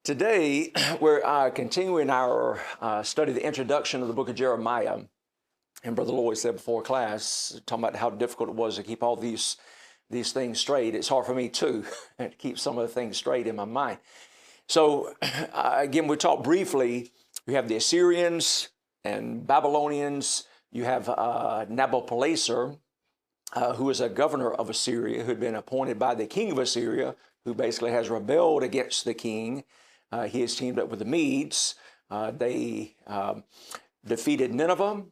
Today, we're continuing our study, the introduction of the book of Jeremiah. And Brother Lloyd said before class, talking about how difficult it was to keep all these things straight. It's hard for me too, to keep some of the things straight in my mind. So again, we talked briefly. You have the Assyrians and Babylonians. You have Nabopolassar, who is a governor of Assyria, who had been appointed by the king of Assyria, who basically has rebelled against the king. He has teamed up with the Medes. They defeated Nineveh,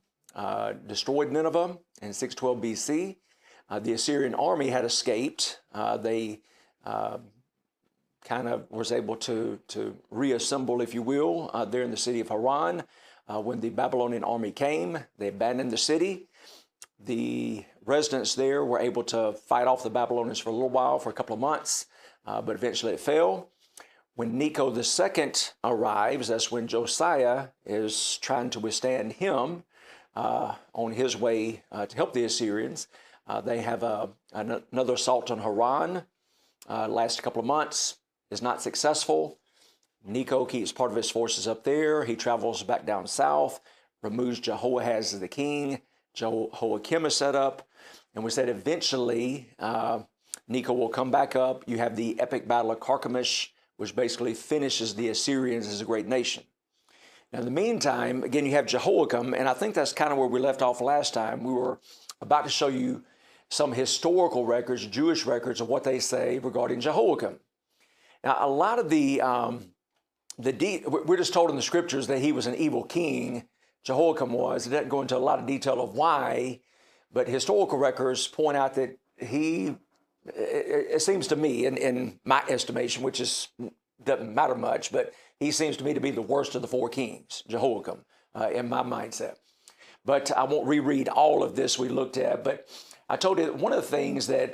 destroyed Nineveh in 612 BC. The Assyrian army had escaped. They kind of was able to reassemble, if you will, there in the city of Haran. When the Babylonian army came, they abandoned the city. The residents there were able to fight off the Babylonians for a little while, for a couple of months, but eventually it fell. When Necho II arrives, that's when Josiah is trying to withstand him on his way to help the Assyrians. They have another assault on Haran, lasts a couple of months, is not successful. Necho keeps part of his forces up there. He travels back down south, removes Jehoahaz as the king. Jehoiakim is set up. And we said eventually Necho will come back up. You have the epic battle of Carchemish, which basically finishes the Assyrians as a great nation. Now, in the meantime, again, you have Jehoiakim, and I think that's kind of where we left off last time. We were about to show you some historical records, Jewish records, of what they say regarding Jehoiakim. Now, a lot of we're just told in the scriptures that he was an evil king, Jehoiakim was. It doesn't go into a lot of detail of why, but historical records point out that it seems to me, in my estimation, which doesn't matter much, but he seems to me to be the worst of the four kings, Jehoiakim, in my mindset. But I won't reread all of this we looked at, but I told you that one of the things that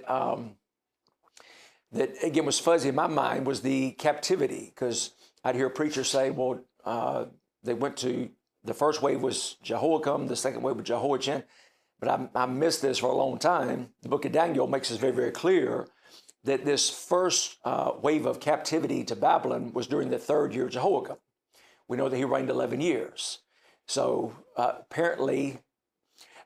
again was fuzzy in my mind was the captivity, because I'd hear preachers say, well, they went to, the first wave was Jehoiakim, the second wave was Jehoiachin. But I missed this for a long time. The book of Daniel makes it very, very clear that this first wave of captivity to Babylon was during the third year of Jehoiakim. We know that he reigned 11 years. So apparently,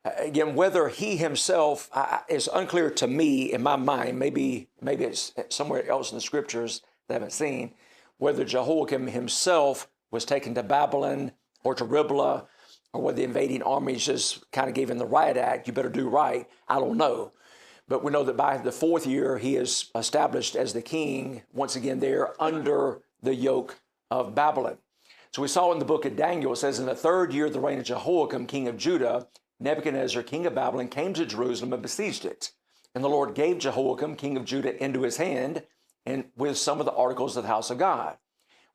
again, whether he himself is unclear to me in my mind, maybe it's somewhere else in the scriptures that I haven't seen, whether Jehoiakim himself was taken to Babylon or to Riblah, or whether the invading armies just kind of gave him the riot act, you better do right, I don't know. But we know that by the fourth year, he is established as the king, once again there, under the yoke of Babylon. So we saw in the book of Daniel, it says, in the third year of the reign of Jehoiakim, king of Judah, Nebuchadnezzar, king of Babylon, came to Jerusalem and besieged it. And the Lord gave Jehoiakim, king of Judah, into his hand, and with some of the articles of the house of God,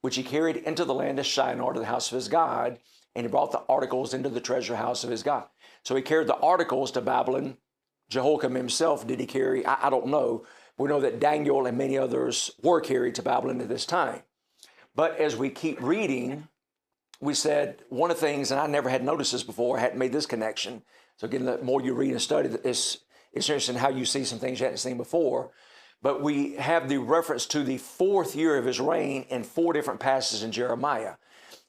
which he carried into the land of Shinar, to the house of his God, and he brought the articles into the treasure house of his God. So he carried the articles to Babylon. Jehoiakim himself, did he carry? I don't know. We know that Daniel and many others were carried to Babylon at this time. But as we keep reading, we said one of the things, and I never had noticed this before, I hadn't made this connection. So again, the more you read and study, it's interesting how you see some things you hadn't seen before. But we have the reference to the fourth year of his reign in 4 different passages in Jeremiah.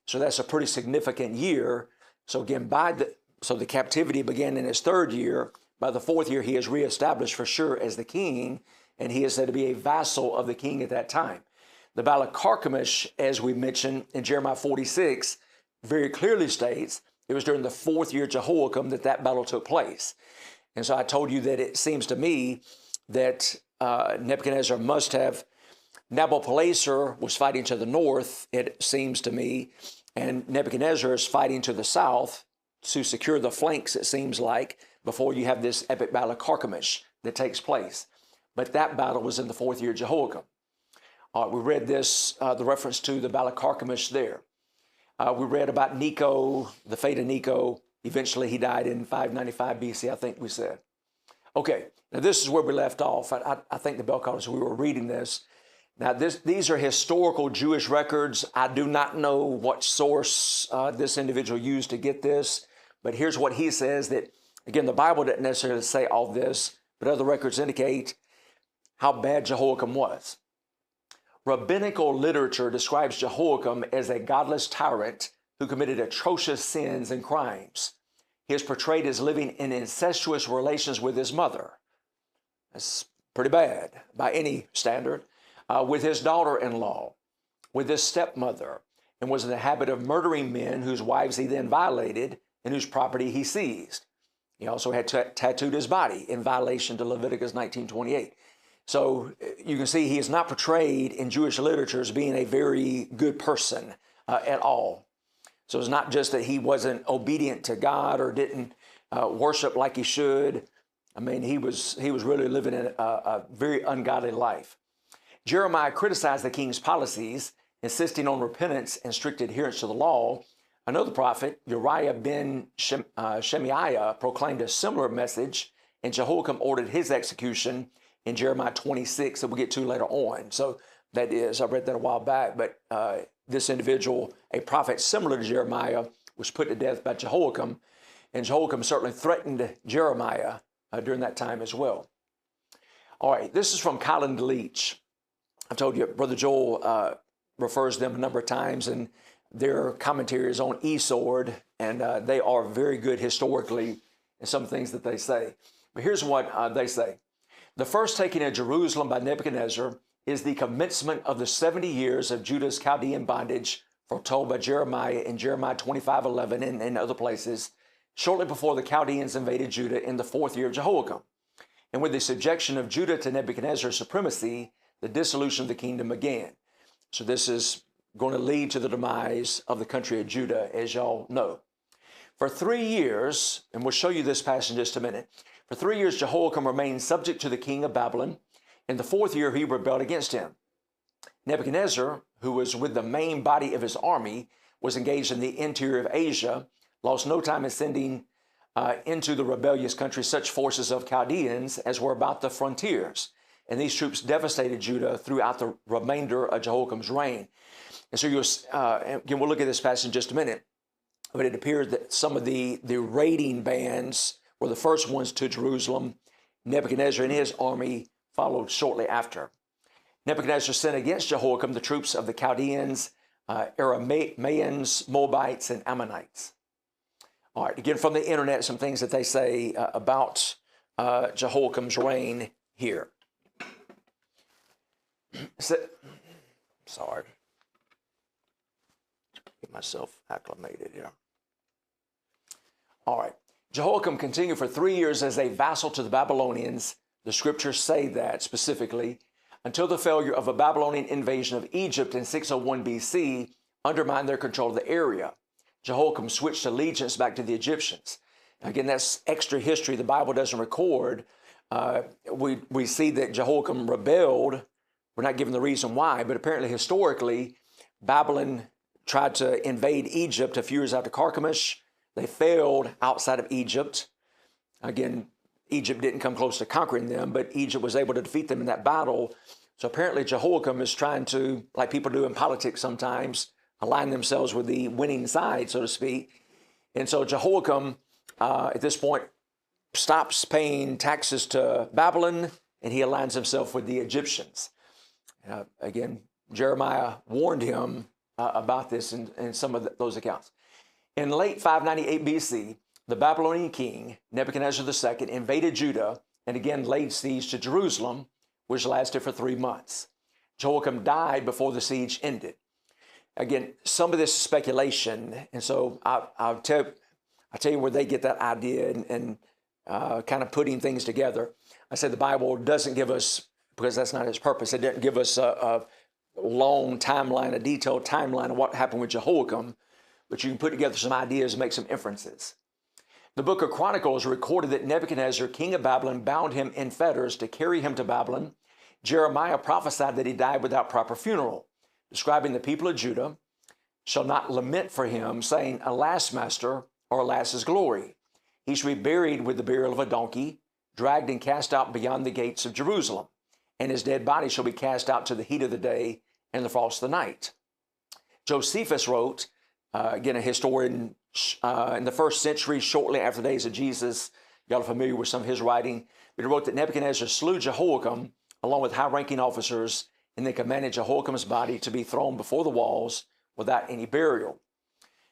So that's a pretty significant year. So again, so the captivity began in his third year. By the fourth year, he is reestablished for sure as the king, and he is said to be a vassal of the king at that time. The Battle of Carchemish, as we mentioned in Jeremiah 46, very clearly states it was during the fourth year of Jehoiakim that battle took place. And so I told you that it seems to me that Nebuchadnezzar must have, Nabopolassar was fighting to the north, it seems to me, and Nebuchadnezzar is fighting to the south to secure the flanks, it seems like, before you have this epic battle of Carchemish that takes place. But that battle was in the fourth year of Jehoiakim. We read this, the reference to the battle of Carchemish there. We read about Necho, the fate of Necho. Eventually he died in 595 BC, I think we said. Okay, now this is where we left off. I think the bell called us, we were reading this. Now, these are historical Jewish records. I do not know what source this individual used to get this, but here's what he says that, again, the Bible doesn't necessarily say all this, but other records indicate how bad Jehoiakim was. Rabbinical literature describes Jehoiakim as a godless tyrant who committed atrocious sins and crimes. He is portrayed as living in incestuous relations with his mother. That's pretty bad by any standard. With his daughter-in-law, with his stepmother, and was in the habit of murdering men whose wives he then violated and whose property he seized. He also had tattooed his body in violation to Leviticus 19:28. So you can see he is not portrayed in Jewish literature as being a very good person at all. So it's not just that he wasn't obedient to God or didn't worship like he should. I mean, he was really living a very ungodly life. Jeremiah criticized the king's policies, insisting on repentance and strict adherence to the law. Another prophet, Uriah ben Shemaiah, proclaimed a similar message, and Jehoiakim ordered his execution in Jeremiah 26 that we'll get to later on. So that is, I read that a while back, but this individual, a prophet similar to Jeremiah, was put to death by Jehoiakim, and Jehoiakim certainly threatened Jeremiah during that time as well. All right, this is from Colin Leach. I told you, Brother Joel refers to them a number of times, and their commentary is on eSword, and they are very good historically in some things that they say. But here's what they say. The first taking of Jerusalem by Nebuchadnezzar is the commencement of the 70 years of Judah's Chaldean bondage foretold by Jeremiah in Jeremiah 25:11 and in other places, shortly before the Chaldeans invaded Judah in the 4th year of Jehoiakim. And with the subjection of Judah to Nebuchadnezzar's supremacy, the dissolution of the kingdom began. So this is going to lead to the demise of the country of Judah, as y'all know. For 3 years, and we'll show you this passage in just a minute, for 3 years Jehoiakim remained subject to the king of Babylon. In the 4th year, he rebelled against him. Nebuchadnezzar, who was with the main body of his army, was engaged in the interior of Asia, lost no time in sending into the rebellious country such forces of Chaldeans as were about the frontiers. And these troops devastated Judah throughout the remainder of Jehoiakim's reign. And so again, we'll look at this passage in just a minute, but it appears that some of the raiding bands were the first ones to Jerusalem. Nebuchadnezzar and his army followed shortly after. Nebuchadnezzar sent against Jehoiakim the troops of the Chaldeans, Aramaeans, Moabites, and Ammonites. All right, again, from the internet, some things that they say about Jehoiakim's reign here. Sorry. Get myself acclimated here. All right. Jehoiakim continued for 3 years as a vassal to the Babylonians. The scriptures say that specifically, until the failure of a Babylonian invasion of Egypt in 601 BC undermined their control of the area. Jehoiakim switched allegiance back to the Egyptians. Again, that's extra history the Bible doesn't record. We see that Jehoiakim rebelled. We're not given the reason why, but apparently historically, Babylon tried to invade Egypt a few years after Carchemish. They failed outside of Egypt. Again, Egypt didn't come close to conquering them, but Egypt was able to defeat them in that battle. So apparently Jehoiakim is trying to, like people do in politics sometimes, align themselves with the winning side, so to speak. And so Jehoiakim, at this point, stops paying taxes to Babylon, and he aligns himself with the Egyptians. Again, Jeremiah warned him about this in some of those accounts. In late 598 BC, the Babylonian king, Nebuchadnezzar II, invaded Judah and again laid siege to Jerusalem, which lasted for 3 months. Jehoiakim died before the siege ended. Again, some of this is speculation, and so I'll tell you where they get that idea and kind of putting things together. I said the Bible doesn't give us, because that's not its purpose, it didn't give us a long timeline, a detailed timeline of what happened with Jehoiakim, but you can put together some ideas and make some inferences. The book of Chronicles recorded that Nebuchadnezzar, king of Babylon, bound him in fetters to carry him to Babylon. Jeremiah prophesied that he died without proper funeral, describing the people of Judah shall not lament for him, saying, alas, master, or alas, his glory. He shall be buried with the burial of a donkey, dragged and cast out beyond the gates of Jerusalem, and his dead body shall be cast out to the heat of the day and the frost of the night. Josephus wrote, again, a historian in the 1st century, shortly after the days of Jesus. Y'all are familiar with some of his writing. But he wrote that Nebuchadnezzar slew Jehoiakim along with high-ranking officers and they commanded Jehoiakim's body to be thrown before the walls without any burial.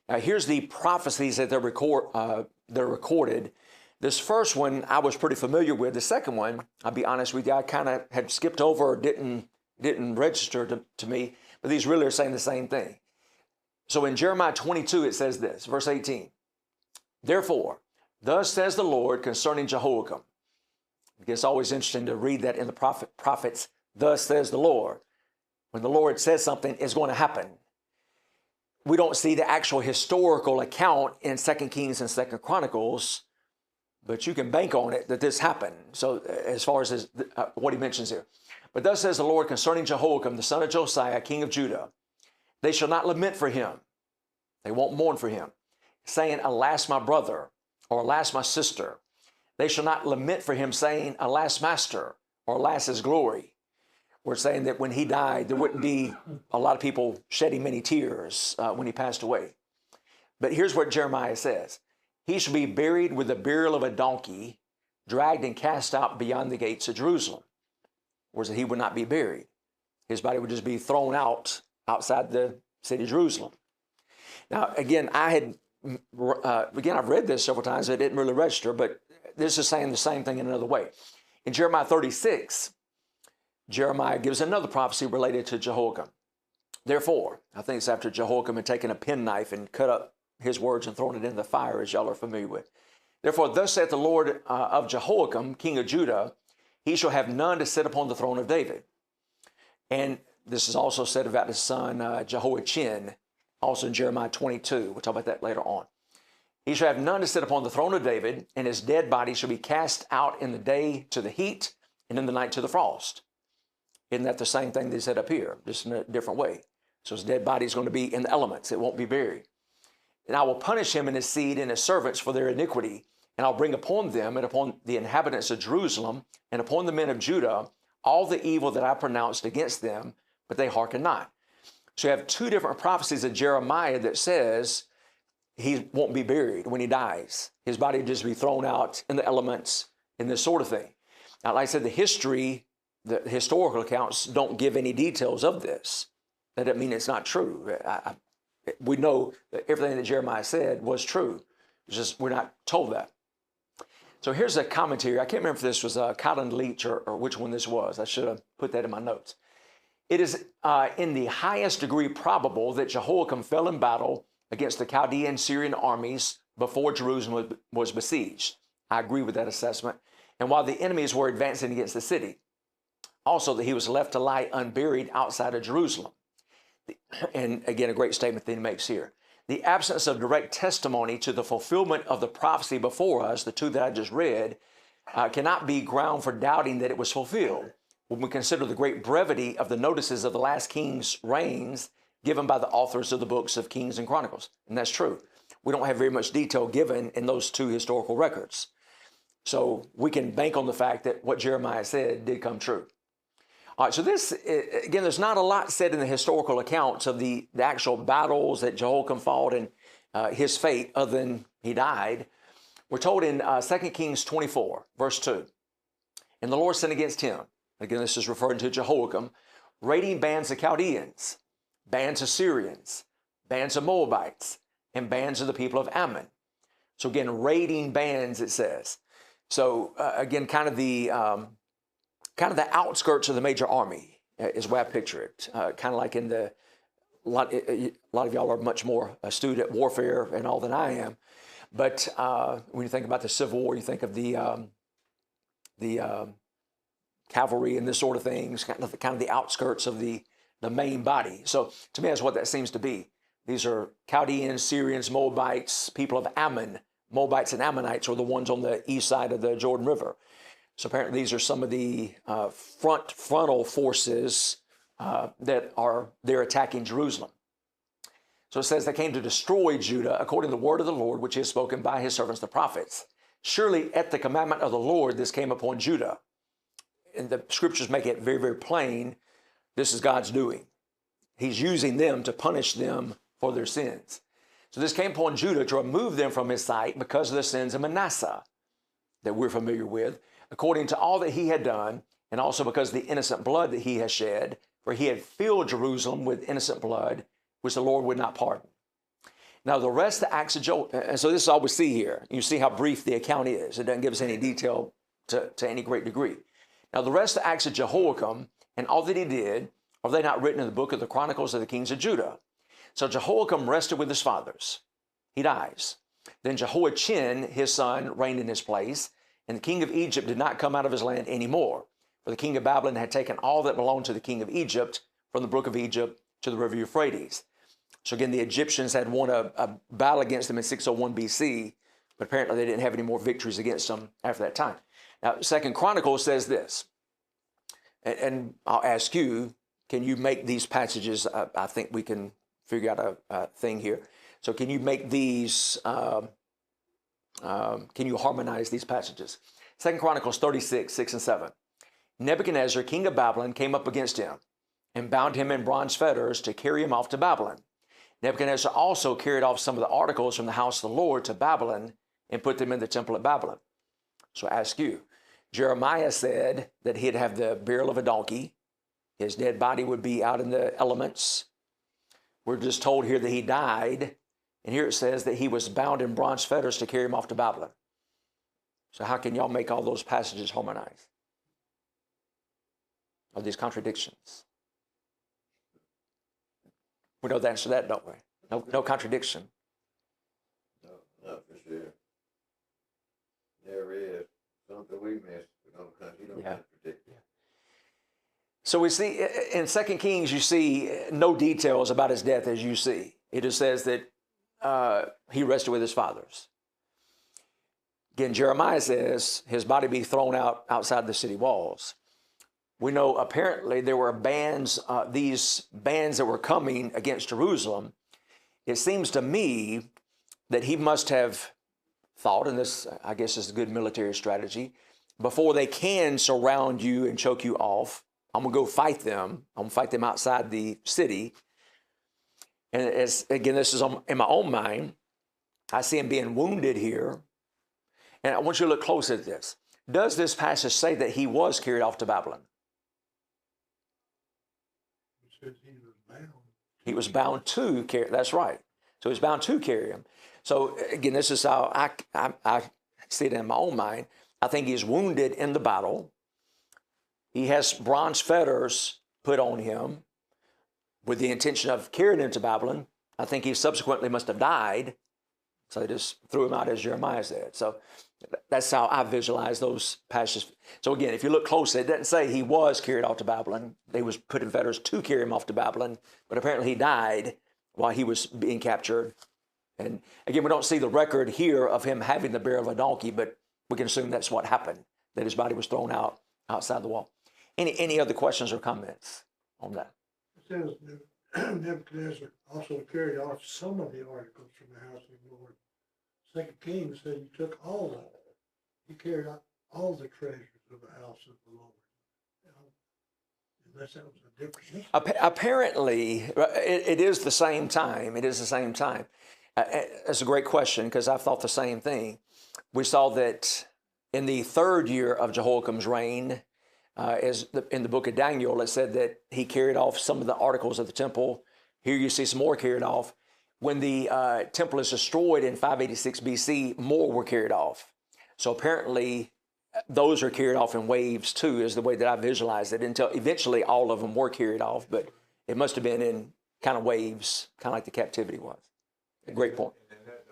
Now here's the prophecies that they're recorded. This first one I was pretty familiar with. The second one, I'll be honest with you, I kind of had skipped over or didn't register to me, but these really are saying the same thing. So in Jeremiah 22, it says this, verse 18, therefore, thus says the Lord concerning Jehoiakim. It's always interesting to read that in the prophets, thus says the Lord. When the Lord says something, it's going to happen. We don't see the actual historical account in 2 Kings and 2 Chronicles, but you can bank on it that this happened. So as far as what he mentions here. But thus says the Lord concerning Jehoiakim, the son of Josiah, king of Judah, they shall not lament for him. They won't mourn for him, saying, alas, my brother, or alas, my sister. They shall not lament for him, saying, alas, master, or alas, his glory. We're saying that when he died, there wouldn't be a lot of people shedding many tears when he passed away. But here's what Jeremiah says. He shall be buried with the burial of a donkey, dragged and cast out beyond the gates of Jerusalem. Whereas he would not be buried. His body would just be thrown out outside the city of Jerusalem. Now, again, I've read this several times. It didn't really register, but this is saying the same thing in another way. In Jeremiah 36, Jeremiah gives another prophecy related to Jehoiakim. Therefore, I think it's after Jehoiakim had taken a penknife and cut up his words and thrown it in the fire, as y'all are familiar with. Therefore, thus saith the Lord of Jehoiakim, king of Judah, he shall have none to sit upon the throne of David. And this is also said about his son Jehoiachin, also in Jeremiah 22. We'll talk about that later on. He shall have none to sit upon the throne of David, and his dead body shall be cast out in the day to the heat, and in the night to the frost. Isn't that the same thing they said up here, just in a different way? So his dead body is going to be in the elements. It won't be buried. And I will punish him and his seed and his servants for their iniquity, and I'll bring upon them and upon the inhabitants of Jerusalem and upon the men of Judah all the evil that I pronounced against them, but they hearken not. So you have two different prophecies of Jeremiah that says he won't be buried when he dies. His body will just be thrown out in the elements and this sort of thing. Now, like I said, the historical accounts don't give any details of this. That doesn't mean it's not true. We know that everything that Jeremiah said was true. It's just we're not told that. So here's a commentary. I can't remember if this was Colin Leach or which one this was. I should have put that in my notes. It is in the highest degree probable that Jehoiakim fell in battle against the Chaldean Syrian armies before Jerusalem was besieged. I agree with that assessment. And while the enemies were advancing against the city, also that he was left to lie unburied outside of Jerusalem. And again, a great statement that he makes here. The absence of direct testimony to the fulfillment of the prophecy before us, the two that I just read, cannot be ground for doubting that it was fulfilled. When we consider the great brevity of the notices of the last king's reigns given by the authors of the books of Kings and Chronicles. And that's true. We don't have very much detail given in those two historical records. So we can bank on the fact that what Jeremiah said did come true. All right, so this, again, there's not a lot said in the historical accounts of the actual battles that Jehoiakim fought and his fate other than he died. We're told in 2 Kings 24, verse 2, and the Lord sent against him, again, this is referring to Jehoiakim, raiding bands of Chaldeans, bands of Syrians, bands of Moabites, and bands of the people of Ammon. So again, raiding bands, it says. So again, kind of the outskirts of the major army is where I picture it. Kind of like in a lot of y'all are much more astute at warfare and all than I am. But when you think about the Civil War, you think of the cavalry and this sort of things, kind of the outskirts of the main body. So to me, that's what that seems to be. These are Chaldeans, Syrians, Moabites, people of Ammon. Moabites and Ammonites are the ones on the east side of the Jordan River. So apparently these are some of the frontal forces that are there attacking Jerusalem. So it says they came to destroy Judah according to the word of the Lord, which is spoken by his servants, the prophets. Surely at the commandment of the Lord, this came upon Judah. And the scriptures make it very, very plain. This is God's doing. He's using them to punish them for their sins. So this came upon Judah to remove them from his sight because of the sins of Manasseh that we're familiar with, according to all that he had done, and also because of the innocent blood that he has shed, for he had filled Jerusalem with innocent blood, which the Lord would not pardon. Now, the rest of the acts of Jehoiakim, and so this is all we see here. You see how brief the account is. It doesn't give us any detail to any great degree. Now, the rest of the acts of Jehoiakim and all that he did, are they not written in the book of the Chronicles of the Kings of Judah? So Jehoiakim rested with his fathers. He dies. Then Jehoiachin, his son, reigned in his place, and the king of Egypt did not come out of his land anymore, for the king of Babylon had taken all that belonged to the king of Egypt from the brook of Egypt to the river Euphrates. So again, the Egyptians had won a battle against them in 601 BC, but apparently they didn't have any more victories against them after that time. Now, 2 Chronicles says this, and I'll ask you, can you make these passages, I think we can figure out a thing here. So can you make these, can you harmonize these passages? 2 Chronicles 36, 6 and 7. Nebuchadnezzar, king of Babylon, came up against him and bound him in bronze fetters to carry him off to Babylon. Nebuchadnezzar also carried off some of the articles from the house of the Lord to Babylon and put them in the temple at Babylon. So I ask you, Jeremiah said that he'd have the burial of a donkey. His dead body would be out in the elements. We're just told here that he died. And here it says that he was bound in bronze fetters to carry him off to Babylon. So how can y'all make all those passages harmonize? Are these contradictions? We know the answer to that, don't we? No contradiction. No, not for sure. There is something we missed. You don't contradict. So we see in 2 Kings, you see no details about his death as you see. It just says that he rested with his fathers. Again, Jeremiah says his body be thrown out outside the city walls. We know apparently there were bands, these bands that were coming against Jerusalem. It seems to me that he must have thought, and this I guess is a good military strategy, before they can surround you and choke you off, I'm going to go fight them. I'm going to fight them outside the city. And again, this is in my own mind. I see him being wounded here. And I want you to look close at this. Does this passage say that he was carried off to Babylon? He says he was bound. He was bound to carry, that's right. So he was bound to carry him. So again, this is how I see it in my own mind. I think he's wounded in the battle. He has bronze fetters put on him with the intention of carrying him to Babylon. I think he subsequently must have died. So they just threw him out as Jeremiah said. So that's how I visualize those passages. So again, if you look closely, it doesn't say he was carried off to Babylon. They was put in fetters to carry him off to Babylon, but apparently he died while he was being captured. And again, we don't see the record here of him having the burial of a donkey, but we can assume that's what happened, that his body was thrown out outside the wall. Any other questions or comments on that? It says Nebuchadnezzar also carried off some of the articles from the house of the Lord. 2 Kings said he took all of it. He carried out all the treasures of the house of the Lord. Unless that was a different. Apparently, it is the same time. It is the same time. That's a great question because I've thought the same thing. We saw that in the third year of Jehoiakim's reign, in the book of Daniel, it said that he carried off some of the articles of the temple. Here you see some more carried off. When the temple is destroyed in 586 BC, more were carried off. So apparently those are carried off in waves too, is the way that I visualize it, until eventually all of them were carried off, but it must have been in kind of waves, kind of like the captivity was. A great point. And that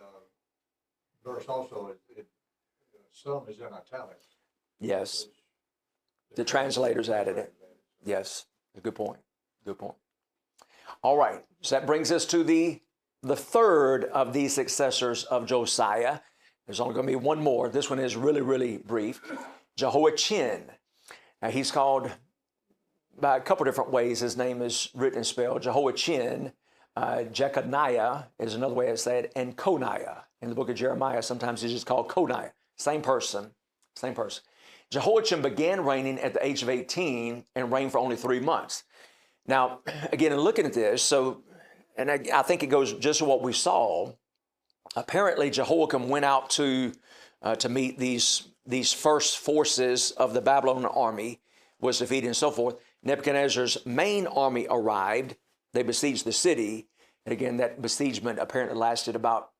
verse also, some is in italics. Yes. The translators added it. Yes, a good point. Good point. All right, so that brings us to the third of these successors of Josiah. There's only going to be one more. This one is really, really brief. Jehoiachin. Now, he's called by a couple different ways. His name is written and spelled. Jehoiachin. Jeconiah is another way to say it, and Coniah. In the book of Jeremiah, sometimes he's just called Coniah. Same person, same person. Jehoiachin began reigning at the age of 18 and reigned for only 3 months. Now, again, in looking at this, and I think it goes just to what we saw. Apparently, Jehoiakim went out to meet these first forces of the Babylonian army, was defeated and so forth. Nebuchadnezzar's main army arrived. They besieged the city. And again, that besiegement apparently lasted about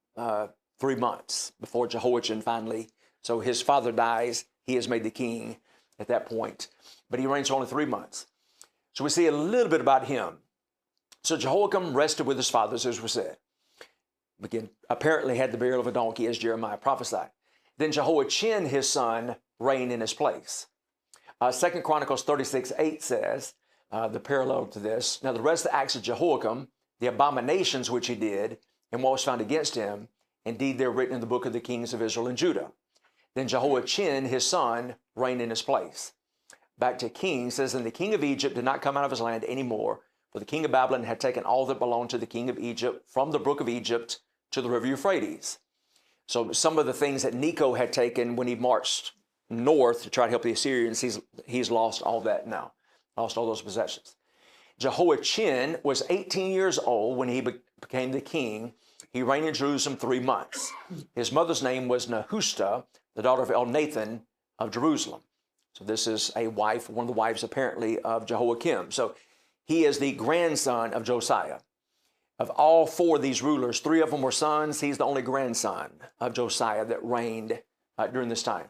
3 months before Jehoiachin finally, so his father dies. He is made the king at that point, but he reigns for only 3 months. So we see a little bit about him. So Jehoiakim rested with his fathers, as we said. Again, apparently had the burial of a donkey, as Jeremiah prophesied. Then Jehoiachin, his son, reigned in his place. 2 Chronicles 36:8 says, the parallel to this, now the rest of the acts of Jehoiakim, the abominations which he did, and what was found against him, indeed they're written in the book of the kings of Israel and Judah. Then Jehoiachin, his son, reigned in his place. Back to Kings, says, and the king of Egypt did not come out of his land anymore, for the king of Babylon had taken all that belonged to the king of Egypt from the brook of Egypt to the river Euphrates. So some of the things that Necho had taken when he marched north to try to help the Assyrians, he's lost all that now, lost all those possessions. Jehoiachin was 18 years old when he became the king. He reigned in Jerusalem 3 months. His mother's name was Nehushta, the daughter of Elnathan of Jerusalem. So this is a wife, one of the wives apparently of Jehoiakim. So he is the grandson of Josiah. Of all 4 of these rulers, 3 of them were sons. He's the only grandson of Josiah that reigned during this time.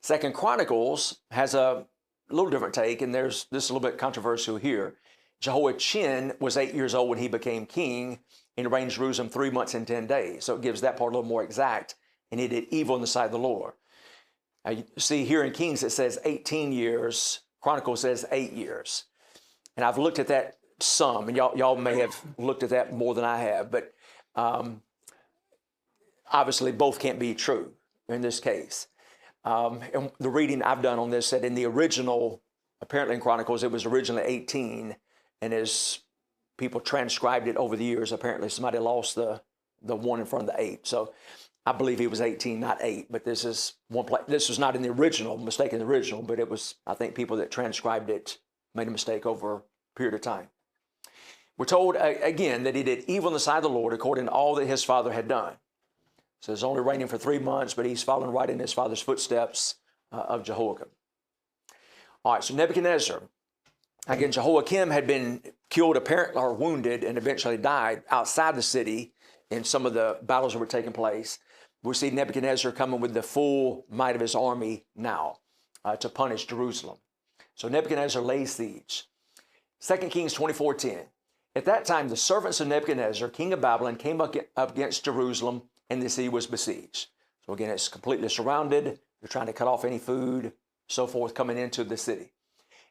2 Chronicles has a little different take, and this is a little bit controversial here. Jehoiachin was 8 years old when he became king and reigned in Jerusalem 3 months and 10 days. So it gives that part a little more exact, and he did evil in the sight of the Lord. Now, you see here in Kings it says 18 years, Chronicles says 8 years. And I've looked at that some, and y'all may have looked at that more than I have, but obviously both can't be true in this case. And the reading I've done on this said in the original, apparently in Chronicles, it was originally 18, and as people transcribed it over the years, apparently somebody lost the 1 in front of the 8. So I believe he was 18, not 8, but this is one place. This was not in the original, mistake in the original, but it was, I think people that transcribed it made a mistake over a period of time. We're told again that he did evil in the sight of the Lord according to all that his father had done. So he's only reigning for 3 months, but he's following right in his father's footsteps of Jehoiakim. All right, so Nebuchadnezzar. Again, Jehoiakim had been killed apparently or wounded and eventually died outside the city in some of the battles that were taking place. We see Nebuchadnezzar coming with the full might of his army now to punish Jerusalem. So Nebuchadnezzar lays siege. 2 Kings 24:10. At that time, the servants of Nebuchadnezzar, king of Babylon, came up against Jerusalem, and the city was besieged. So again, it's completely surrounded. They're trying to cut off any food, so forth, coming into the city.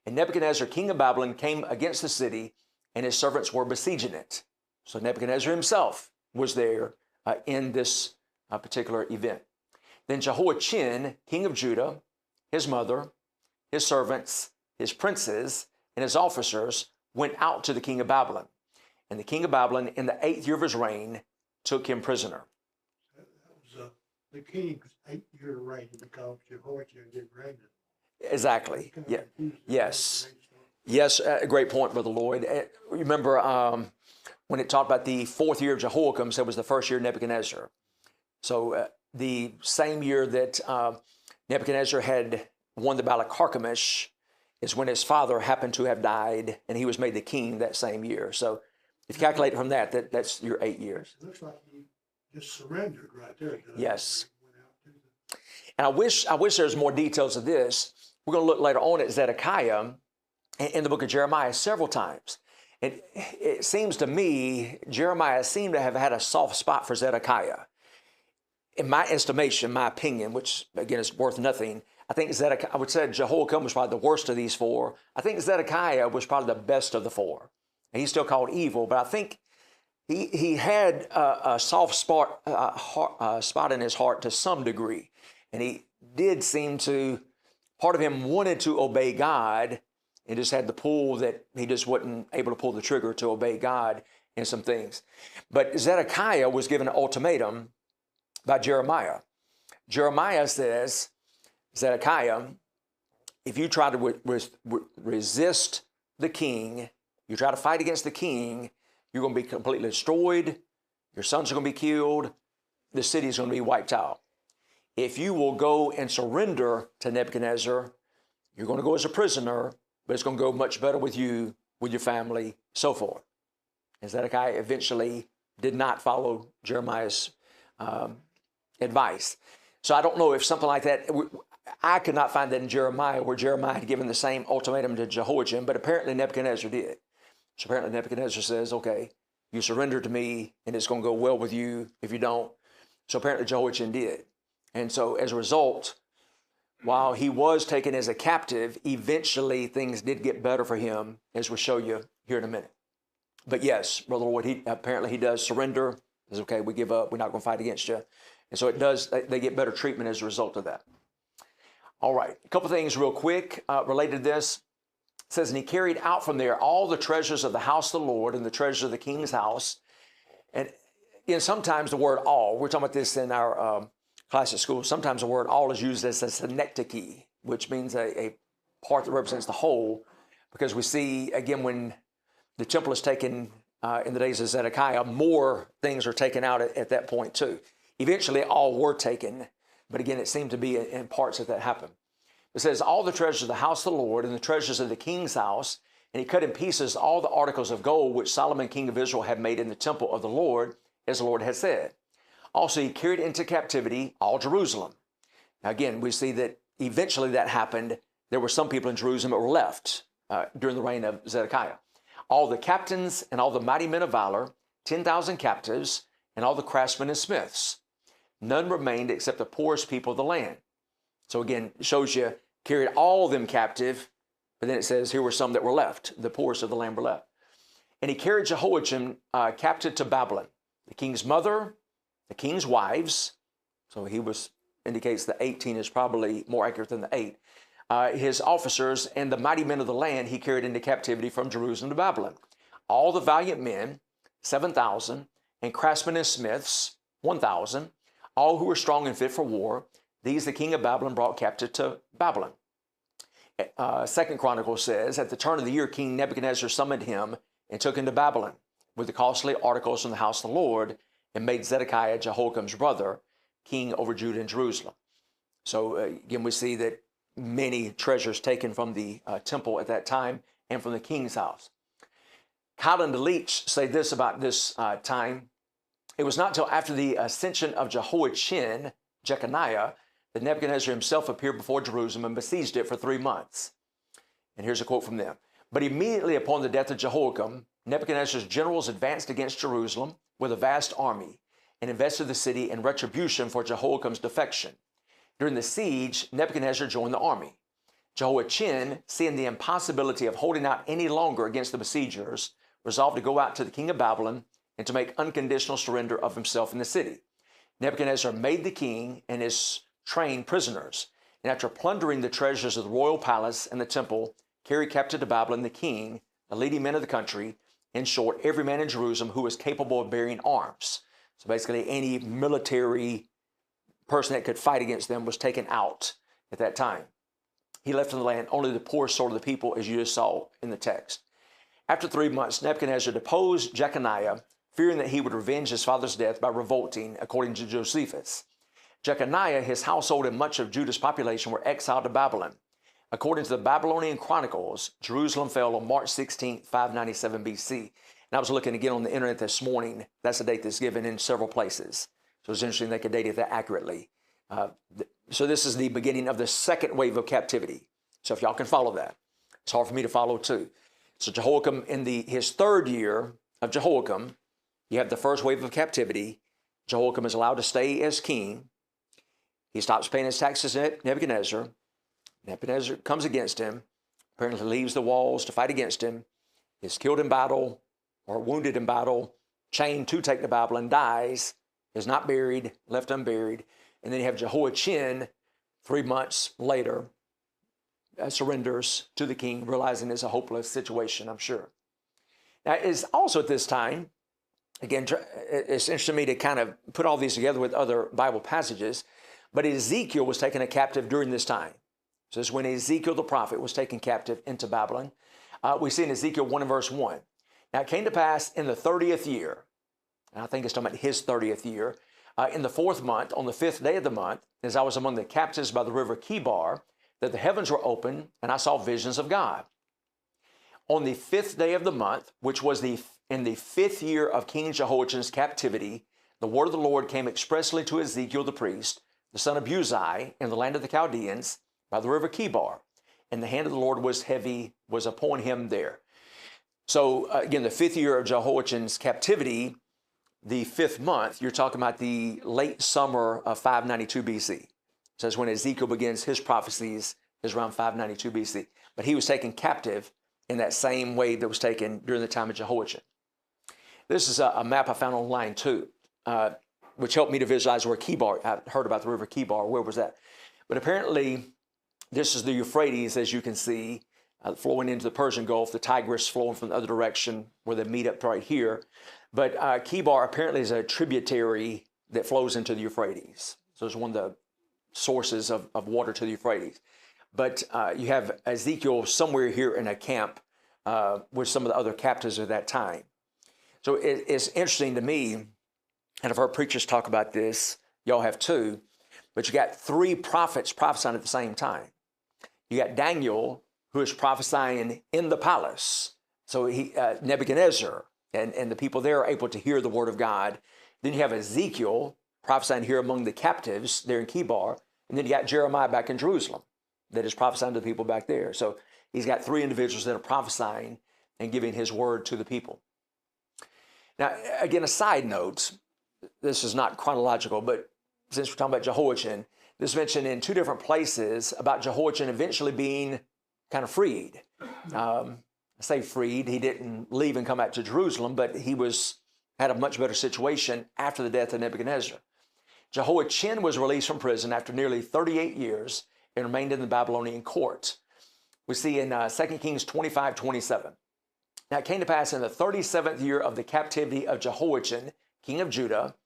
And Nebuchadnezzar, king of Babylon, came against the city, and his servants were besieging it. So Nebuchadnezzar himself was there in this particular event. Then Jehoiachin, king of Judah, his mother, his servants, his princes, and his officers went out to the king of Babylon. And the king of Babylon, in the 8th year of his reign, took him prisoner. That was the king's 8-year reign because Jehoiachin didn't reign it. Exactly. Yeah. Yes. Yes. A great point, Brother Lloyd. Remember when it talked about the 4th year of Jehoiakim, so it was the 1st year of Nebuchadnezzar. So the same year that Nebuchadnezzar had won the battle of Carchemish is when his father happened to have died, and he was made the king that same year. So if you calculate from that's your 8 years. It looks like he just surrendered right there. Yes. And I wish there's more details of this. We're going to look later on at Zedekiah in the book of Jeremiah several times. And it seems to me, Jeremiah seemed to have had a soft spot for Zedekiah. In my estimation, my opinion, which again is worth nothing, I think Zedekiah, I would say Jehoiakim was probably the worst of these 4. I think Zedekiah was probably the best of the 4. And he's still called evil, but I think he had a soft spot in his heart to some degree. And he did seem to, part of him wanted to obey God and just had the pull that he just wasn't able to pull the trigger to obey God in some things. But Zedekiah was given an ultimatum by Jeremiah. Jeremiah says, Zedekiah, if you try to resist the king, you try to fight against the king, you're going to be completely destroyed. Your sons are going to be killed. The city is going to be wiped out. If you will go and surrender to Nebuchadnezzar, you're going to go as a prisoner, but it's going to go much better with you, with your family, so forth. And Zedekiah eventually did not follow Jeremiah's advice. So I don't know if something like that, I could not find that in Jeremiah, where Jeremiah had given the same ultimatum to Jehoiachin, but apparently Nebuchadnezzar did. So apparently Nebuchadnezzar says, okay, you surrender to me and it's going to go well with you if you don't. So apparently Jehoiachin did. And so as a result, while he was taken as a captive, eventually things did get better for him, as we'll show you here in a minute. But yes, Brother Lloyd, apparently he does surrender. He says, okay, we give up. We're not going to fight against you. And so it does, they get better treatment as a result of that. All right, a couple things real quick related to this. It says, and he carried out from there all the treasures of the house of the Lord and the treasures of the king's house. And again, sometimes the word all, we're talking about this in our class at school, sometimes the word all is used as a synecdoche, which means a part that represents the whole, because we see, again, when the temple is taken in the days of Zedekiah, more things are taken out at that point too. Eventually, all were taken, but again, it seemed to be in parts that happened. It says, all the treasures of the house of the Lord and the treasures of the king's house, and he cut in pieces all the articles of gold which Solomon, king of Israel, had made in the temple of the Lord, as the Lord had said. Also, he carried into captivity all Jerusalem. Now, again, we see that eventually that happened. There were some people in Jerusalem that were left during the reign of Zedekiah. All the captains and all the mighty men of valor, 10,000 captives, and all the craftsmen and smiths. None remained except the poorest people of the land. So again, it shows you, carried all of them captive, but then it says here were some that were left. The poorest of the land were left. And he carried Jehoiachin captive to Babylon. The king's mother, the king's wives, so he indicates the 18 is probably more accurate than the 8. His officers and the mighty men of the land he carried into captivity from Jerusalem to Babylon. All the valiant men, 7,000, and craftsmen and smiths, 1,000, all who were strong and fit for war, these the king of Babylon brought captive to Babylon. Second Chronicles says, at the turn of the year, King Nebuchadnezzar summoned him and took him to Babylon with the costly articles from the house of the Lord, and made Zedekiah, Jehoiakim's brother, king over Judah and Jerusalem. So again, we see that many treasures taken from the temple at that time and from the king's house. Keil and DeLeach say this about this time. It was not until after the ascension of Jehoiachin, Jeconiah, that Nebuchadnezzar himself appeared before Jerusalem and besieged it for 3 months. And here's a quote from them. But immediately upon the death of Jehoiakim, Nebuchadnezzar's generals advanced against Jerusalem with a vast army and invested the city in retribution for Jehoiakim's defection. During the siege, Nebuchadnezzar joined the army. Jehoiachin, seeing the impossibility of holding out any longer against the besiegers, resolved to go out to the king of Babylon and to make unconditional surrender of himself in the city. Nebuchadnezzar made the king and his train prisoners, and after plundering the treasures of the royal palace and the temple, carried captive to Babylon the king, the leading men of the country, in short, every man in Jerusalem who was capable of bearing arms. So basically any military person that could fight against them was taken out at that time. He left in the land only the poorest sort of the people, as you just saw in the text. After 3 months, Nebuchadnezzar deposed Jeconiah, fearing that he would revenge his father's death by revolting, according to Josephus. Jeconiah, his household, and much of Judah's population were exiled to Babylon. According to the Babylonian Chronicles, Jerusalem fell on March 16, 597 BC. And I was looking again on the internet this morning. That's a date that's given in several places. So it's interesting they could date it that accurately. So this is the beginning of the second wave of captivity. So if y'all can follow that. It's hard for me to follow too. So Jehoiakim, in his third year of Jehoiakim, you have the first wave of captivity. Jehoiakim is allowed to stay as king. He stops paying his taxes to Nebuchadnezzar. Nebuchadnezzar comes against him, apparently leaves the walls to fight against him, is killed in battle or wounded in battle, chained to take to Babylon, dies, is not buried, left unburied. And then you have Jehoiachin, 3 months later, surrenders to the king, realizing it's a hopeless situation, I'm sure. Now, it's also at this time, again, it's interesting to me to kind of put all these together with other Bible passages, but Ezekiel was taken a captive during this time. So this is when Ezekiel the prophet was taken captive into Babylon. We see in Ezekiel 1 and verse 1. Now it came to pass in the 30th year, and I think it's talking about his 30th year, in the 4th month, on the 5th day of the month, as I was among the captives by the river Kibar, that the heavens were open, and I saw visions of God. on the 5th day of the month, which was in the 5th year of King Jehoiachin's captivity, the word of the Lord came expressly to Ezekiel the priest, the son of Buzi, in the land of the Chaldeans, by the river Chebar, and the hand of the Lord was upon him there. So again, the 5th year of Jehoiachin's captivity, the 5th month, you're talking about the late summer of 592 BC. So that's when Ezekiel begins his prophecies, is around 592 BC. But he was taken captive in that same way that was taken during the time of Jehoiachin. This is a map I found online too, which helped me to visualize where Chebar, I heard about the river Chebar, where was that? But apparently, this is the Euphrates, as you can see, flowing into the Persian Gulf, the Tigris flowing from the other direction where they meet up right here. But Chebar apparently is a tributary that flows into the Euphrates. So it's one of the sources of water to the Euphrates. But you have Ezekiel somewhere here in a camp with some of the other captives of that time. So it's interesting to me, and I've heard preachers talk about this, y'all have too, but you got 3 prophets prophesying at the same time. You got Daniel, who is prophesying in the palace. So Nebuchadnezzar and the people there are able to hear the word of God. Then you have Ezekiel prophesying here among the captives there in Chebar. And then you got Jeremiah back in Jerusalem that is prophesying to the people back there. So he's got 3 individuals that are prophesying and giving his word to the people. Now, again, a side note, this is not chronological, but since we're talking about Jehoiachin, this is mentioned in 2 different places about Jehoiachin eventually being kind of freed. I say freed, he didn't leave and come back to Jerusalem, but he had a much better situation after the death of Nebuchadnezzar. Jehoiachin was released from prison after nearly 38 years and remained in the Babylonian court. We see in 2 Kings 25:27. Now it came to pass in the 37th year of the captivity of Jehoiachin, king of Judah,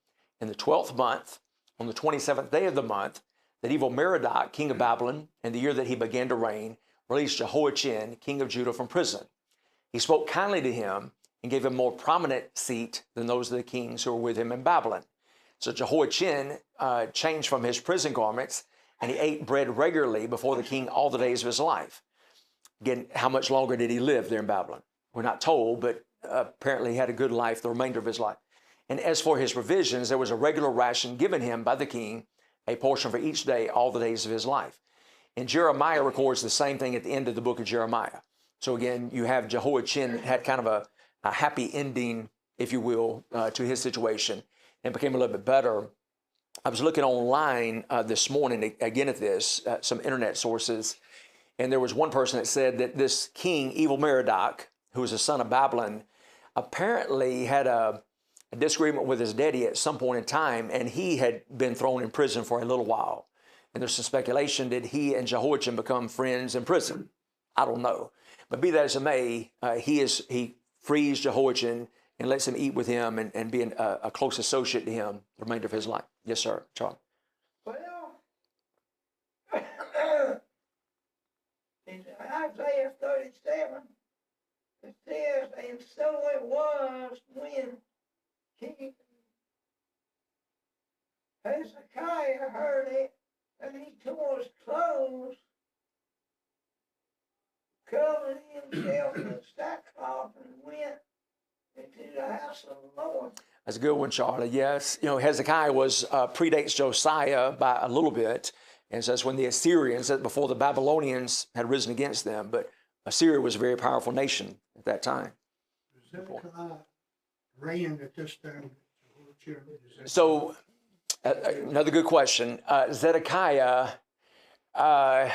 in the 12th month, on the 27th day of the month, that Evil-Merodach, king of Babylon, in the year that he began to reign, released Jehoiachin, king of Judah, from prison. He spoke kindly to him and gave him a more prominent seat than those of the kings who were with him in Babylon. So Jehoiachin changed from his prison garments, and he ate bread regularly before the king all the days of his life. Again, how much longer did he live there in Babylon? We're not told, but apparently he had a good life the remainder of his life. And as for his provisions, there was a regular ration given him by the king, a portion for each day, all the days of his life. And Jeremiah records the same thing at the end of the book of Jeremiah. So again, you have Jehoiachin had kind of a happy ending, if you will, to his situation, and became a little bit better. I was looking online this morning, again at this, some internet sources, and there was one person that said that this king, Evil-Merodach, who was a son of Babylon, apparently had a disagreement with his daddy at some point in time, and he had been thrown in prison for a little while. And there's some speculation, did he and Jehoiachin become friends in prison? I don't know. But be that as it may, he frees Jehoiachin and lets him eat with him and be a close associate to him the remainder of his life. Yes, sir, Charlie. Well, in Isaiah 37, it says, and so it was when King Hezekiah heard it, and he tore his clothes, covered himself in sackcloth, and went into the house of the Lord. That's a good one, Charlie. Yes, Hezekiah predates Josiah by a little bit, and so that's when the Assyrians, before the Babylonians had risen against them, but Assyria was a very powerful nation at that time. Zedekiah reigned at this time. So, another good question. Zedekiah, by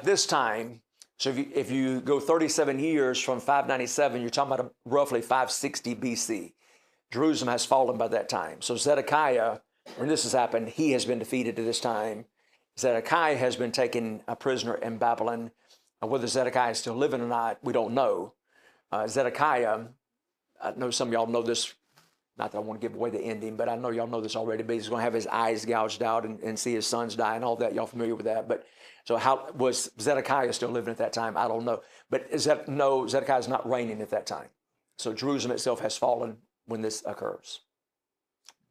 this time, so if you go 37 years from 597, you're talking about roughly 560 BC. Jerusalem has fallen by that time. So Zedekiah, when this has happened, he has been defeated at this time. Zedekiah has been taken a prisoner in Babylon. Whether Zedekiah is still living or not, we don't know. Zedekiah, I know some of y'all know this, not that I want to give away the ending, but I know y'all know this already, but he's going to have his eyes gouged out and see his sons die and all that. Y'all familiar with that? But so how was Zedekiah still living at that time? I don't know. But Zedekiah is not reigning at that time. So Jerusalem itself has fallen when this occurs.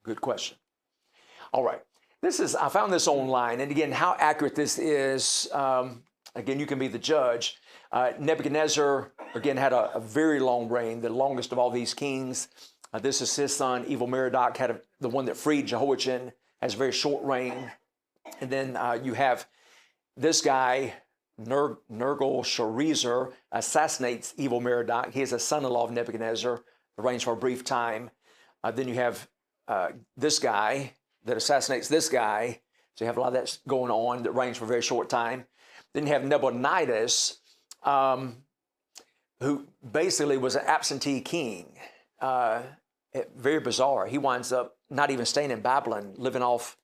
Good question. All right. I found this online. And again, how accurate this is, again, you can be the judge. Nebuchadnezzar, again, had a very long reign, the longest of all these kings. This is his son, Evil Merodach, had the one that freed Jehoiachin, has a very short reign. And then you have this guy, Nergal-Sharezer, assassinates Evil Merodach. He is a son-in-law of Nebuchadnezzar, reigns for a brief time. Then you have this guy that assassinates this guy. So you have a lot of that going on that reigns for a very short time. Then you have Nabonidus, who basically was an absentee king. Very bizarre. He winds up not even staying in Babylon, living off,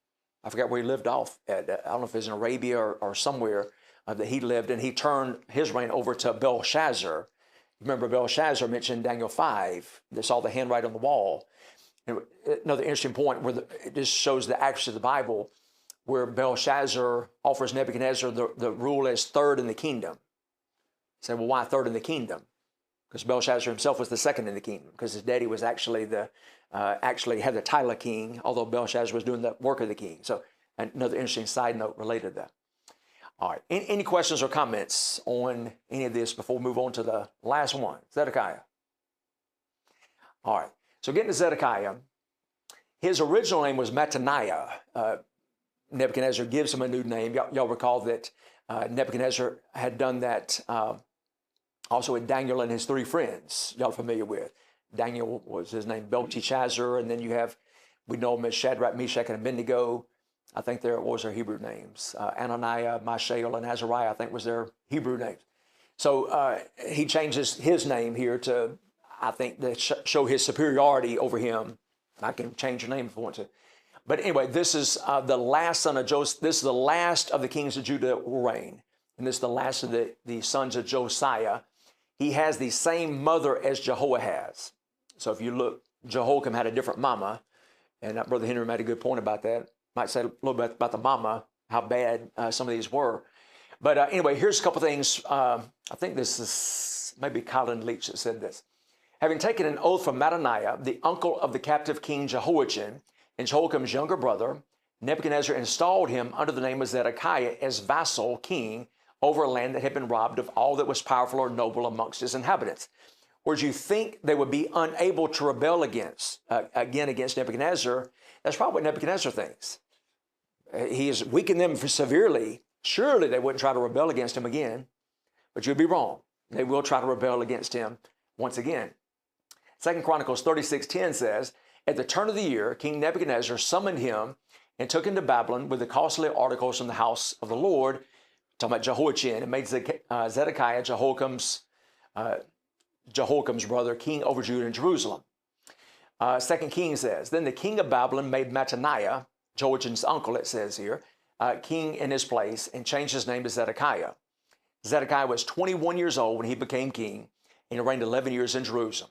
I forgot where he lived off at. I don't know if it was in Arabia or somewhere that he lived, and he turned his reign over to Belshazzar. Remember Belshazzar mentioned in Daniel 5, they saw the handwriting on the wall. And another interesting point where it just shows the accuracy of the Bible, where Belshazzar offers Nebuchadnezzar the rule as third in the kingdom. Say, well, why third in the kingdom? Because Belshazzar himself was the second in the kingdom, because his daddy was actually had the title of king, although Belshazzar was doing the work of the king. So another interesting side note related to that. All right, any questions or comments on any of this before we move on to the last one, Zedekiah? All right, so getting to Zedekiah, his original name was Mattaniah. Nebuchadnezzar gives him a new name. Y'all recall that Nebuchadnezzar had done that also with Daniel and his three friends, y'all familiar with. Daniel was his name, Belteshazzar, and then you have, we know him as Shadrach, Meshach, and Abednego. I think there was their Hebrew names. Ananiah, Mishael, and Azariah, I think was their Hebrew names. So he changes his name here to, I think, to show his superiority over him. I can change your name if I want to. But anyway, this is the last son of Joseph. This is the last of the kings of Judah that will reign. And this is the last of the sons of Josiah. He has the same mother as Jehoahaz. So if you look, Jehoiakim had a different mama. And Brother Henry made a good point about that. Might say a little bit about the mama, how bad some of these were. But anyway, here's a couple things. I think this is maybe Colin Leach that said this. Having taken an oath from Mattaniah, the uncle of the captive king Jehoiachin, and Jehoiakim's younger brother, Nebuchadnezzar installed him under the name of Zedekiah as vassal king over a land that had been robbed of all that was powerful or noble amongst its inhabitants. Whereas you think they would be unable to rebel against Nebuchadnezzar, that's probably what Nebuchadnezzar thinks. He has weakened them severely. Surely they wouldn't try to rebel against him again, but you'd be wrong. They will try to rebel against him once again. 2 Chronicles 36:10 says, at the turn of the year, King Nebuchadnezzar summoned him and took him to Babylon with the costly articles from the house of the Lord, talking about Jehoiachin, and made Zedekiah, Jehoiakim's brother, king over Judah and Jerusalem. 2 Kings says, then the king of Babylon made Mattaniah, Jehoiachin's uncle, it says here, king in his place, and changed his name to Zedekiah. Zedekiah was 21 years old when he became king, and he reigned 11 years in Jerusalem.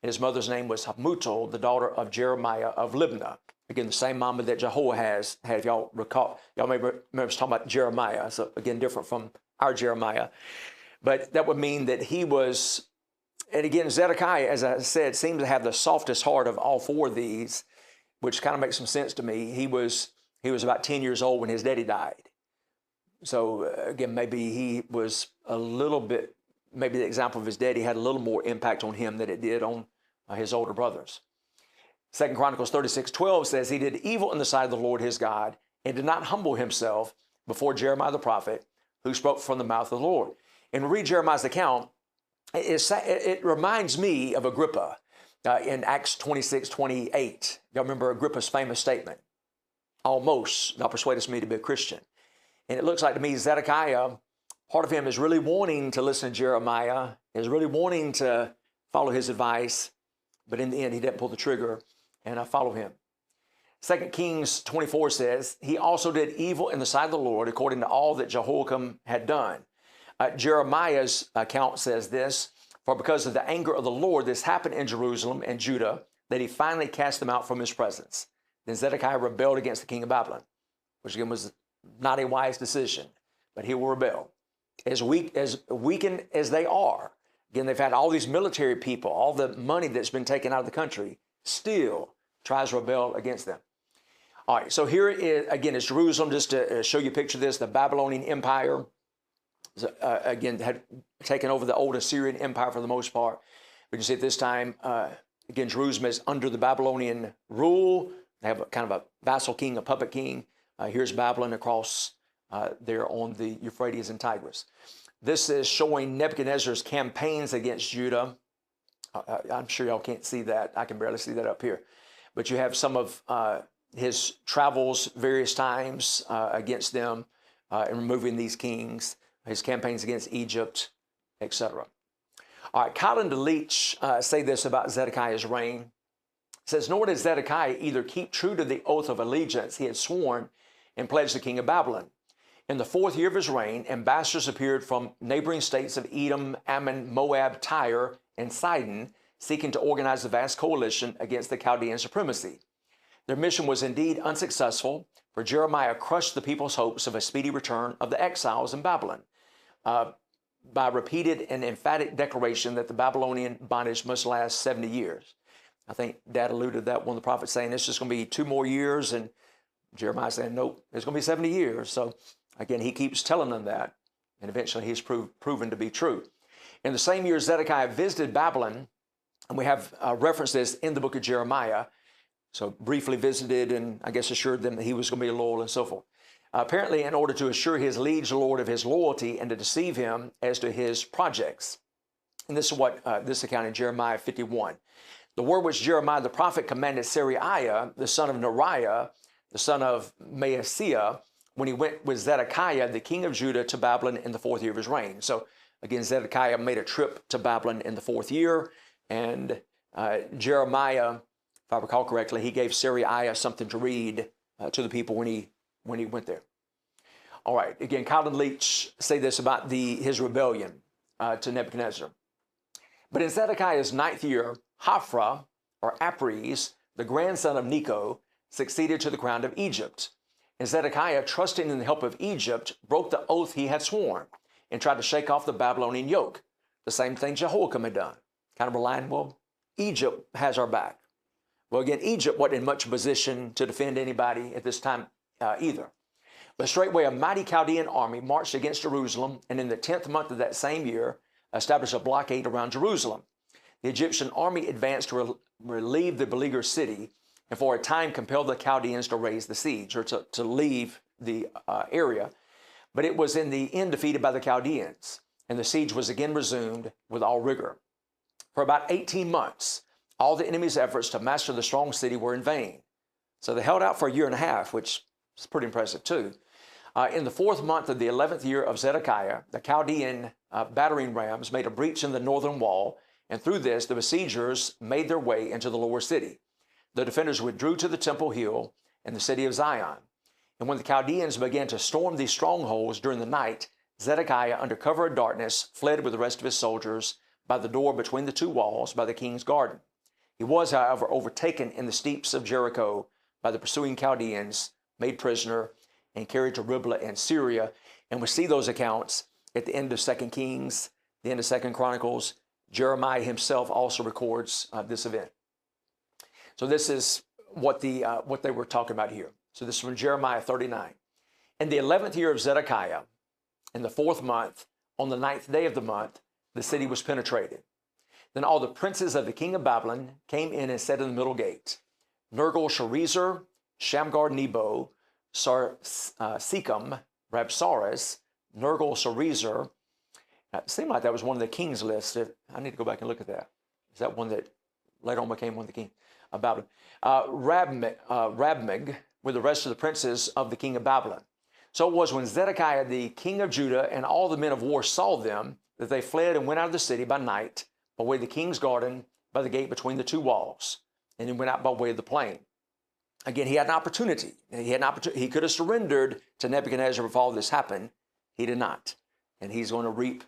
And his mother's name was Hamutal, the daughter of Jeremiah of Libnah. Again, the same mama that Jehoahaz had. If y'all recall, y'all may remember us talking about Jeremiah. So again, different from our Jeremiah. But that would mean that he was, and again, Zedekiah, as I said, seems to have the softest heart of all four of these, which kind of makes some sense to me. He was about 10 years old when his daddy died. So again, maybe he was a little bit, maybe the example of his daddy had a little more impact on him than it did on his older brothers. 2 Chronicles 36:12 says, he did evil in the sight of the Lord his God and did not humble himself before Jeremiah the prophet, who spoke from the mouth of the Lord. And read Jeremiah's account. It reminds me of Agrippa in Acts 26:28. Y'all remember Agrippa's famous statement, almost, thou persuadest me to be a Christian. And it looks like to me Zedekiah, part of him is really wanting to listen to Jeremiah, is really wanting to follow his advice, but in the end he didn't pull the trigger and follow him. 2 Kings 24 says, he also did evil in the sight of the Lord according to all that Jehoiakim had done. Jeremiah's account says this, for because of the anger of the Lord, this happened in Jerusalem and Judah, that he finally cast them out from his presence. Then Zedekiah rebelled against the king of Babylon, which again was not a wise decision, but he will rebel. As weakened as they are, again, they've had all these military people, all the money that's been taken out of the country, still tries to rebel against them. All right, so here is, again, it's Jerusalem, just to show you a picture of this, the Babylonian Empire. again, had taken over the old Assyrian Empire for the most part. We can see at this time, again, Jerusalem is under the Babylonian rule. They have a kind of a vassal king, a puppet king. Here's Babylon across there on the Euphrates and Tigris. This is showing Nebuchadnezzar's campaigns against Judah. I'm sure y'all can't see that. I can barely see that up here. But you have some of his travels various times against them and removing these kings, his campaigns against Egypt, etc. All right, Collin de Leach say this about Zedekiah's reign. It says, nor did Zedekiah either keep true to the oath of allegiance he had sworn and pledged the king of Babylon. In the 4th year of his reign, ambassadors appeared from neighboring states of Edom, Ammon, Moab, Tyre, and Sidon, seeking to organize a vast coalition against the Chaldean supremacy. Their mission was indeed unsuccessful, for Jeremiah crushed the people's hopes of a speedy return of the exiles in Babylon by repeated and emphatic declaration that the Babylonian bondage must last 70 years. I think Dad alluded to that, one of the prophets saying it's just going to be 2 more years, and Jeremiah saying, nope, it's going to be 70 years. So again, he keeps telling them that, and eventually he's proven to be true. In the same year, Zedekiah visited Babylon, and we have referenced this in the book of Jeremiah. So briefly visited and I guess assured them that he was going to be loyal and so forth. Apparently, in order to assure his liege lord of his loyalty and to deceive him as to his projects. And this is what this account in Jeremiah 51. The word which Jeremiah the prophet commanded Seraiah, the son of Neriah, the son of Maaseiah, when he went with Zedekiah, the king of Judah, to Babylon in the 4th year of his reign. So again, Zedekiah made a trip to Babylon in the 4th year, and Jeremiah, if I recall correctly, he gave Seraiah something to read to the people when he went there. All right, again, Collin Leach say this about his rebellion to Nebuchadnezzar. But in Zedekiah's 9th year, Hophra, or Apries, the grandson of Necho, succeeded to the crown of Egypt. And Zedekiah, trusting in the help of Egypt, broke the oath he had sworn and tried to shake off the Babylonian yoke. The same thing Jehoiakim had done. Kind of relying, well, Egypt has our back. Well, again, Egypt wasn't in much position to defend anybody at this time either. But straightway a mighty Chaldean army marched against Jerusalem, and in the 10th month of that same year, established a blockade around Jerusalem. The Egyptian army advanced to relieve the beleaguered city, and for a time compelled the Chaldeans to raise the siege, or to leave the area. But it was in the end defeated by the Chaldeans, and the siege was again resumed with all rigor. For about 18 months, all the enemy's efforts to master the strong city were in vain. So they held out for a year and a half, which is pretty impressive too. In the 4th month of the 11th year of Zedekiah, the Chaldean battering rams made a breach in the northern wall, and through this the besiegers made their way into the lower city. The defenders withdrew to the Temple Hill and the city of Zion. And when the Chaldeans began to storm these strongholds during the night, Zedekiah, under cover of darkness, fled with the rest of his soldiers by the door between the 2 walls by the king's garden. He was, however, overtaken in the steeps of Jericho by the pursuing Chaldeans, made prisoner, and carried to Riblah in Syria. And we see those accounts at the end of 2 Kings, the end of 2 Chronicles. Jeremiah himself also records this event. So this is what they were talking about here. So this is from Jeremiah 39. In the 11th year of Zedekiah, in the 4th month, on the 9th day of the month, the city was penetrated. Then all the princes of the king of Babylon came in and sat in the middle gate. Nergal-Sharezer, Shamgar-Nebo, Sarsekim, Rabsaris, Nergal-Sharezer. It seemed like that was one of the king's lists. I need to go back and look at that. Is that one that later on became one of the king? Babylon. Rabmig with the rest of the princes of the king of Babylon. So it was when Zedekiah, the king of Judah, and all the men of war saw them, that they fled and went out of the city by night, by way of the king's garden, by the gate between the 2 walls, and then went out by way of the plain. Again, he had an opportunity. He could have surrendered to Nebuchadnezzar if all this happened. He did not. And he's going to reap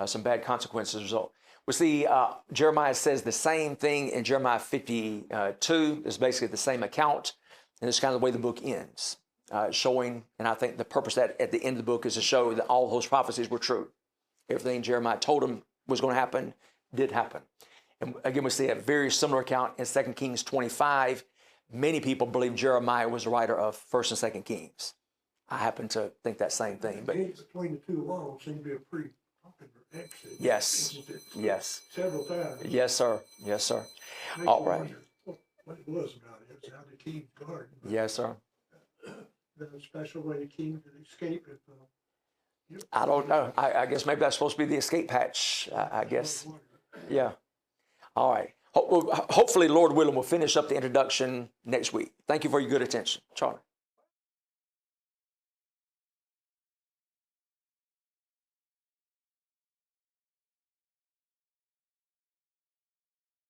some bad consequences as a result. We see Jeremiah says the same thing in Jeremiah 52. It's basically the same account. And it's kind of the way the book ends, showing, and I think the purpose that at the end of the book is to show that all those prophecies were true. Everything Jeremiah told him was going to happen, did happen. And again, we see a very similar account in 2 Kings 25. Many people believe Jeremiah was the writer of 1st and 2nd Kings. I happen to think that same thing. But The gate between the two walls seemed to be a pretty popular exit. yes, Used it yes, Several times. yes, sir. Yes, sir. Makes All you right. wonder what it was about it. It's how the King's Garden. Yes, sir. There's a special way the king could escape if. I don't know. I guess maybe that's supposed to be the escape hatch. I guess. Yeah. All right. Hopefully, Lord willing, we'll finish up the introduction next week. Thank you for your good attention, Charlie.